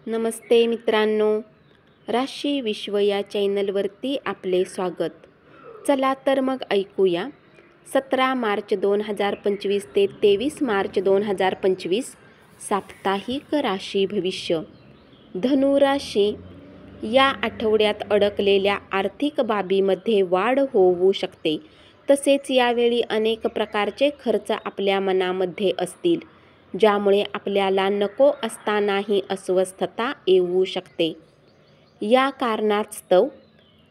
नमस्ते मित्रांनो, राशी विश्व या चॅनलवरती आपले स्वागत. चला तर मग ऐकूया 17 मार्च 2025 ते 23 मार्च 2025 साप्ताहिक राशी भविष्य. धनु राशी, या आठवड्यात अडकलेल्या आर्थिक बाबीमध्ये वाढ होऊ शकते. तसेच यावेळी अनेक प्रकारचे खर्च आपल्या मनामध्ये असतील, ज्यामुळे आपल्याला नको असतानाही अस्वस्थता येऊ शकते. या कारणास्तव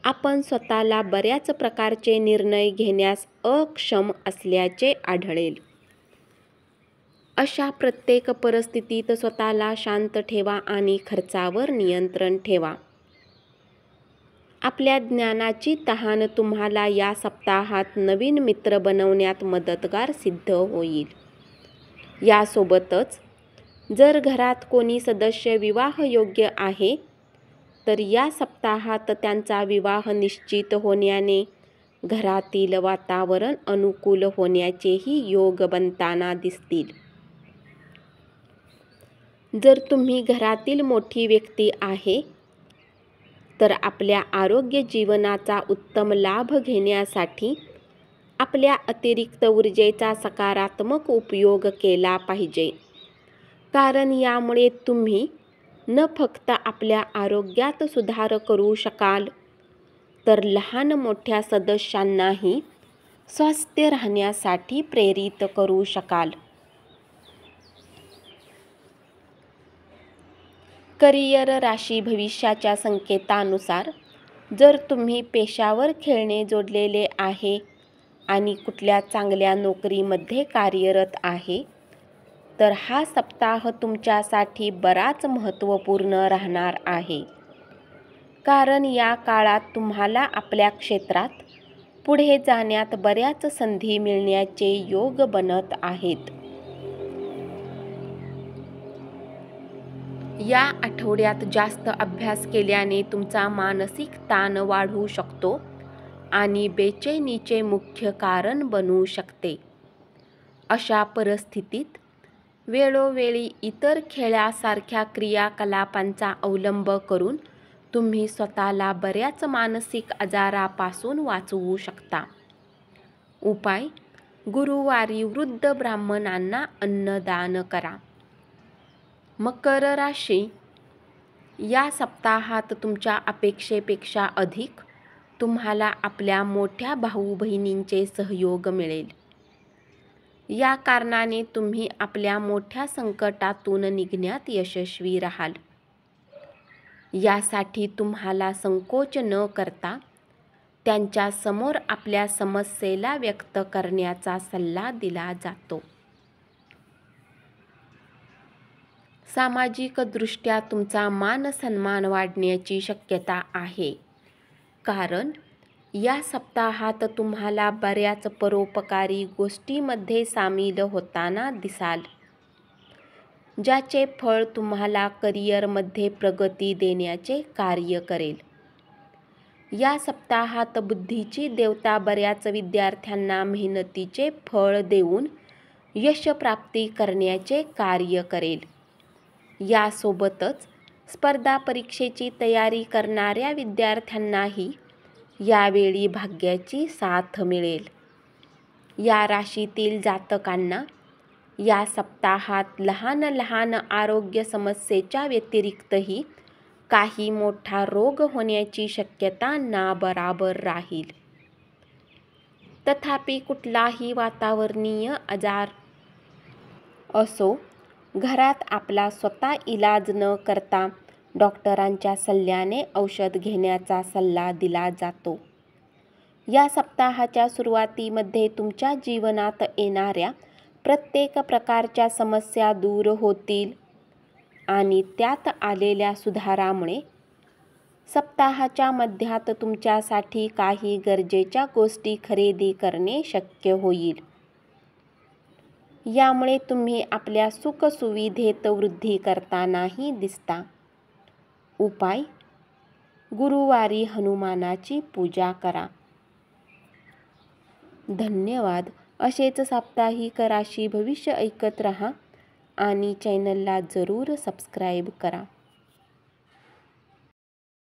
आपण स्वतःला बऱ्याच प्रकारचे निर्णय घेण्यास अक्षम असल्याचे आढळेल. अशा प्रत्येक परिस्थितीत स्वतःला शांत ठेवा आणि खर्चावर नियंत्रण ठेवा. आपल्या ज्ञानाची तहान तुम्हाला या सप्ताहात नवीन मित्र बनवण्यात मदतगार सिद्ध होईल. यासोबतच जर घरात कोणी सदस्य विवाहयोग्य आहे, तर या सप्ताहात त्यांचा विवाह निश्चित होण्याने घरातील वातावरण अनुकूल होण्याचेही योग बनताना दिसतील. जर तुम्ही घरातील मोठी व्यक्ती आहे, तर आपल्या आरोग्य जीवनाचा उत्तम लाभ घेण्यासाठी आपल्या अतिरिक्त ऊर्जेचा सकारात्मक उपयोग केला पाहिजे. कारण यामुळे तुम्ही न फक्त आपल्या आरोग्यात सुधार करू शकाल, तर लहान मोठ्या सदस्यांनाही स्वस्थ राहण्यासाठी प्रेरित करू शकाल. करिअर राशी भविष्याच्या संकेतानुसार, जर तुम्ही पेशावर खेळणे जोडलेले आहे आणि कुठल्या चांगल्या नोकरीमध्ये कार्यरत आहे, तर हा सप्ताह तुमच्यासाठी बराच महत्त्वपूर्ण राहणार आहे. कारण या काळात तुम्हाला आपल्या क्षेत्रात पुढे जाण्यात बऱ्याच संधी मिळण्याचे योग बनत आहेत. या आठवड्यात जास्त अभ्यास केल्याने तुमचा मानसिक ताण वाढू शकतो आणि बेचैनीचे मुख्य कारण बनू शकते. अशा परिस्थितीत वेळोवेळी इतर खेळासारख्या क्रियाकलापांचा अवलंब करून तुम्ही स्वतःला बऱ्याच मानसिक आजारापासून वाचवू शकता. उपाय: गुरुवारी वृद्ध ब्राह्मणांना अन्नदान करा. मकर राशी, या सप्ताहात तुमच्या अपेक्षेपेक्षा अधिक तुम्हाला आपल्या मोठ्या भाऊ-बहिणींचे सहयोग मिळेल. या कारणाने तुम्ही आपल्या मोठ्या संकटातून निघण्यात यशस्वी राहाल. यासाठी तुम्हाला संकोच न करता त्यांच्या समोर आपल्या समस्येला व्यक्त करण्याचा सल्ला दिला जातो. सामाजिकदृष्ट्या तुमचा मान-सन्मान वाढण्याची शक्यता आहे. कारण या सप्ताहात तुम्हाला बऱ्याच परोपकारी गोष्टींमध्ये सामील होताना दिसाल, ज्याचे फळ तुम्हाला करिअरमध्ये प्रगती देण्याचे कार्य करेल. या सप्ताहात बुद्धीची देवता बऱ्याच विद्यार्थ्यांना मेहनतीचे फळ देऊन यशप्राप्ती करण्याचे कार्य करेल. यासोबतच स्पर्धा परीक्षेची तयारी करणाऱ्या विद्यार्थ्यांनाही यावेळी भाग्याची साथ मिळेल. या राशीतील जातकांना या सप्ताहात लहान लहान आरोग्य समस्येच्या व्यतिरिक्तही काही मोठा रोग होण्याची शक्यता नाबराबर राहील. तथापि कुठलाही वातावरणीय आजार असो, घरात आपला स्वतः इलाज न करता डॉक्टरांच्या सल्ल्याने औषध घेण्याचा सल्ला दिला जातो. या सप्ताहाच्या सुरुवातीमध्ये तुमच्या जीवनात येणाऱ्या प्रत्येक प्रकारच्या समस्या दूर होतील आणि त्यात आलेल्या सुधारामुळे सप्ताहाच्या मध्यात तुमच्यासाठी काही गरजेच्या गोष्टी खरेदी करणे शक्य होईल. यामुळे तुम्ही आपल्या सुखसुविधेत वृद्धी करतानाही दिसता. उपाय: गुरुवारी हनुमानाची पूजा करा. धन्यवाद. असेच साप्ताहिक राशी भविष्य ऐकत रहा आणि चॅनलला जरूर सबस्क्राईब करा.